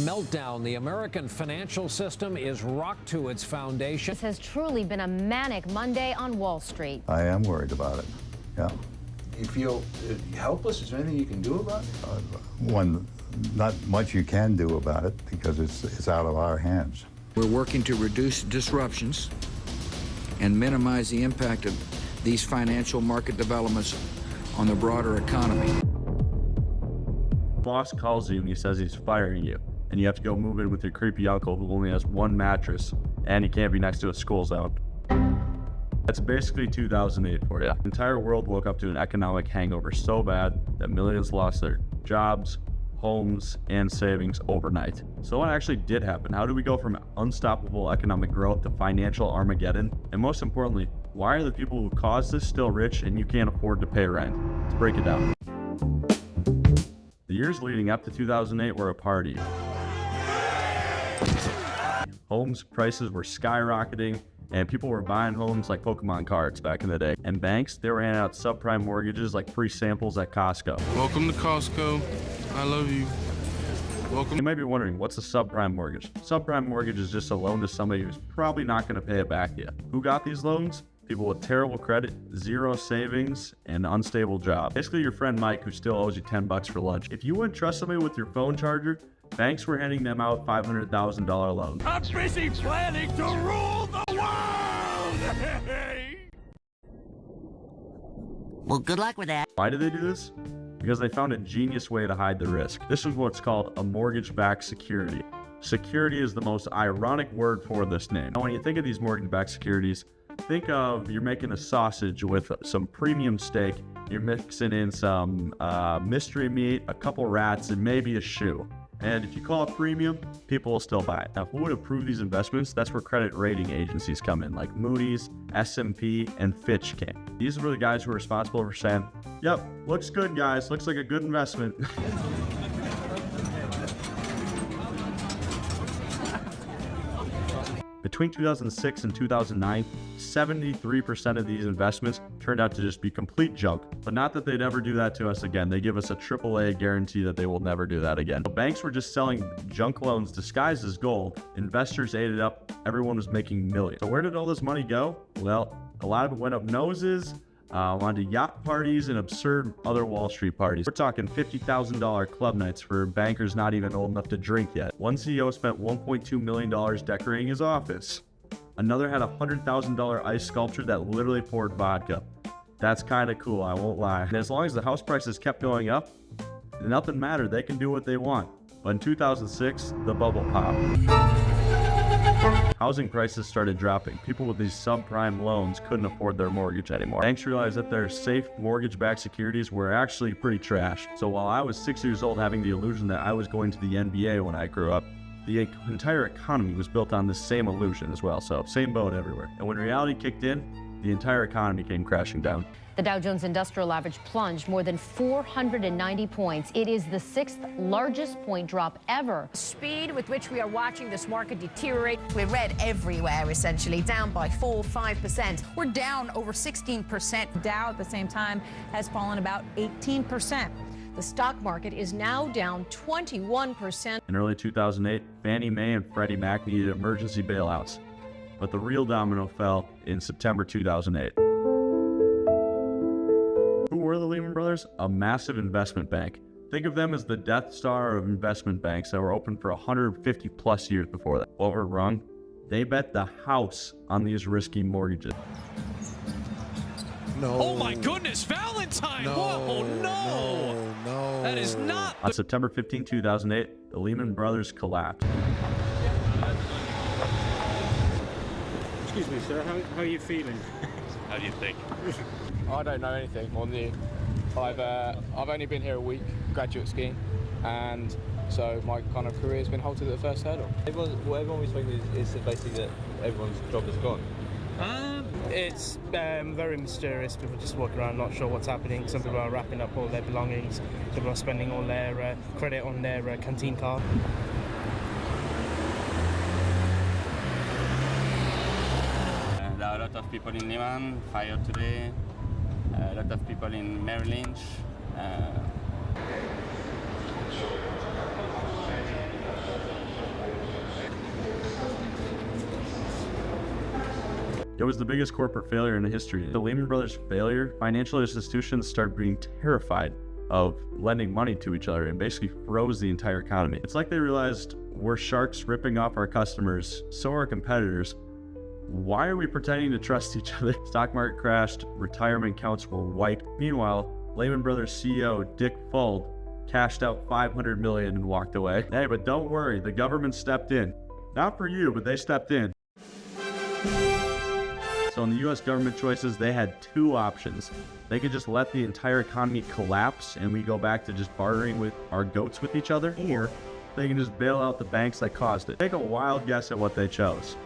meltdown. The American financial system is rocked to its foundation. This has truly been a manic Monday on Wall Street. I am worried about it, yeah. You feel helpless? Is there anything you can do about it? Not much you can do about it because it's out of our hands. We're working to reduce disruptions and minimize the impact of these financial market developments on the broader economy. Boss calls you and he says he's firing you, and you have to go move in with your creepy uncle who only has one mattress, and he can't be next to a school zone. That's basically 2008 for you. The entire world woke up to an economic hangover so bad that millions lost their jobs, homes, and savings overnight. So what actually did happen? How did we go from unstoppable economic growth to financial Armageddon? And most importantly, why are the people who caused this still rich and you can't afford to pay rent? Let's break it down. The years leading up to 2008 were a party. Homes prices were skyrocketing, and people were buying homes like Pokemon cards back in the day. And banks, they were handing out subprime mortgages like free samples at Costco. Welcome to Costco. I love you. Welcome. You might be wondering, what's a subprime mortgage? Subprime mortgage is just a loan to somebody who's probably not going to pay it back to you. Who got these loans? People with terrible credit, zero savings, and unstable jobs. Basically your friend Mike who still owes you $10 for lunch. If you wouldn't trust somebody with your phone charger, banks were handing them out $500,000 loans. I'm busy planning to rule the world! Well, good luck with that. Why did they do this? Because they found a genius way to hide the risk. This is what's called a mortgage-backed security. Security is the most ironic word for this name. Now, when you think of these mortgage-backed securities, think of you're making a sausage with some premium steak, you're mixing in some mystery meat, a couple rats, and maybe a shoe. And if you call it premium, people will still buy it. Now, who would approve these investments? That's where credit rating agencies come in, like Moody's, S&P, and Fitch came. These were the guys who were responsible for saying, yep, looks good, guys, looks like a good investment. Between 2006 and 2009, 73% of these investments turned out to just be complete junk. But not that they'd ever do that to us again. They give us a AAA guarantee that they will never do that again. So banks were just selling junk loans disguised as gold. Investors ate it up. Everyone was making millions. So where did all this money go? Well, a lot of it went up noses, onto yacht parties and absurd other Wall Street parties. We're talking $50,000 club nights for bankers not even old enough to drink yet. One CEO spent $1.2 million decorating his office. Another had a $100,000 ice sculpture that literally poured vodka. That's kind of cool, I won't lie. And as long as the house prices kept going up, nothing mattered. They can do what they want. But in 2006, the bubble popped. Housing prices started dropping. People with these subprime loans couldn't afford their mortgage anymore. Banks realized that their safe mortgage-backed securities were actually pretty trash. So while I was 6 years old having the illusion that I was going to the NBA when I grew up, the entire economy was built on this same illusion as well. So same boat everywhere. And when reality kicked in, the entire economy came crashing down. The Dow Jones Industrial Average plunged more than 490 points. It is the sixth largest point drop ever. The speed with which we are watching this market deteriorate. We're red everywhere, essentially, down by 4-5%. We're down over 16%. Dow at the same time has fallen about 18%. The stock market is now down 21%. In early 2008, Fannie Mae and Freddie Mac needed emergency bailouts. But the real domino fell in September 2008. Who were the Lehman Brothers? A massive investment bank. Think of them as the Death Star of investment banks that were open for 150 plus years before that. What went wrong? They bet the house on these risky mortgages. No. Oh my goodness, Valentine! No, Whoa, no! That is not. On September 15, 2008, the Lehman Brothers collapsed. Excuse me, sir, how are you feeling? How do you think? I don't know anything more than you. I've only been here a week, graduate scheme, and so my kind of career has been halted at the first hurdle. Everyone we spoke to is basically that everyone's job is gone. It's very mysterious. People just walking around not sure what's happening. Some people are wrapping up all their belongings. People are spending all their credit on their canteen card. There are a lot of people in Lehman fired today. A lot of people in Merrill Lynch. It was the biggest corporate failure in history. The Lehman Brothers failure, financial institutions started being terrified of lending money to each other and basically froze the entire economy. It's like they realized we're sharks ripping off our customers, so are competitors. Why are we pretending to trust each other? Stock market crashed, retirement accounts were wiped. Meanwhile, Lehman Brothers CEO Dick Fuld cashed out $500 million and walked away. Hey, but don't worry, the government stepped in. Not for you, but they stepped in. So in the US government choices, they had two options. They could just let the entire economy collapse and we go back to just bartering with our goats with each other, or they can just bail out the banks that caused it. Take a wild guess at what they chose.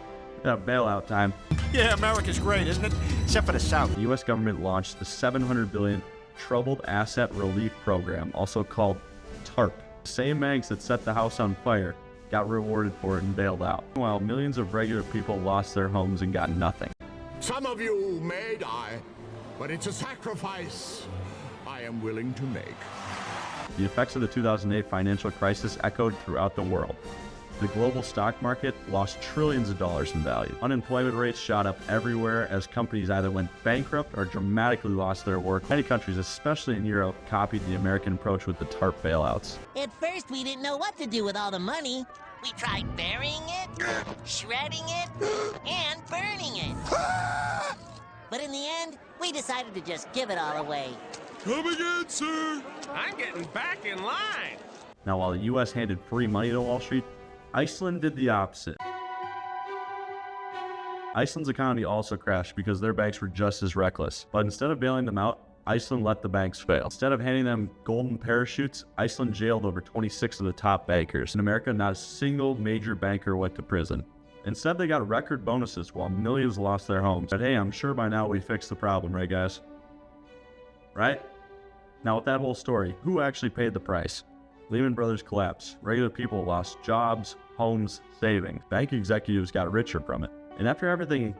Bailout time. Yeah, America's great, isn't it? Except for the South. The US government launched the $700 billion Troubled Asset Relief Program, also called TARP. The same banks that set the house on fire got rewarded for it and bailed out. While millions of regular people lost their homes and got nothing. Some of you may die, but it's a sacrifice I am willing to make. The effects of the 2008 financial crisis echoed throughout the world. The global stock market lost trillions of dollars in value. Unemployment rates shot up everywhere as companies either went bankrupt or dramatically lost their work. Many countries, especially in Europe, copied the American approach with the TARP bailouts. At first, we didn't know what to do with all the money. We tried burying it, shredding it, and burning it. But in the end, we decided to just give it all away. Come again, sir. I'm getting back in line. Now, while the U.S. handed free money to Wall Street, Iceland did the opposite. Iceland's economy also crashed because their banks were just as reckless. But instead of bailing them out, Iceland let the banks fail. Instead of handing them golden parachutes, Iceland jailed over 26 of the top bankers. In America, not a single major banker went to prison. Instead, they got record bonuses while millions lost their homes. But hey, I'm sure by now we fixed the problem, right guys? Right? Now with that whole story, who actually paid the price? Lehman Brothers collapse. Regular people lost jobs, homes, savings. Bank executives got richer from it. And after everything,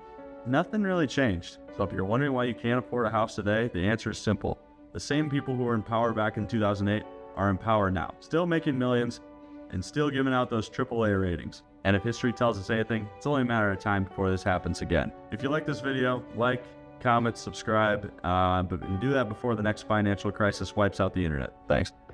nothing really changed. So if you're wondering why you can't afford a house today, the answer is simple. The same people who were in power back in 2008 are in power now, still making millions and still giving out those AAA ratings. And if history tells us anything, it's only a matter of time before this happens again. If you like this video, like, comment, subscribe, and do that before the next financial crisis wipes out the internet. Thanks.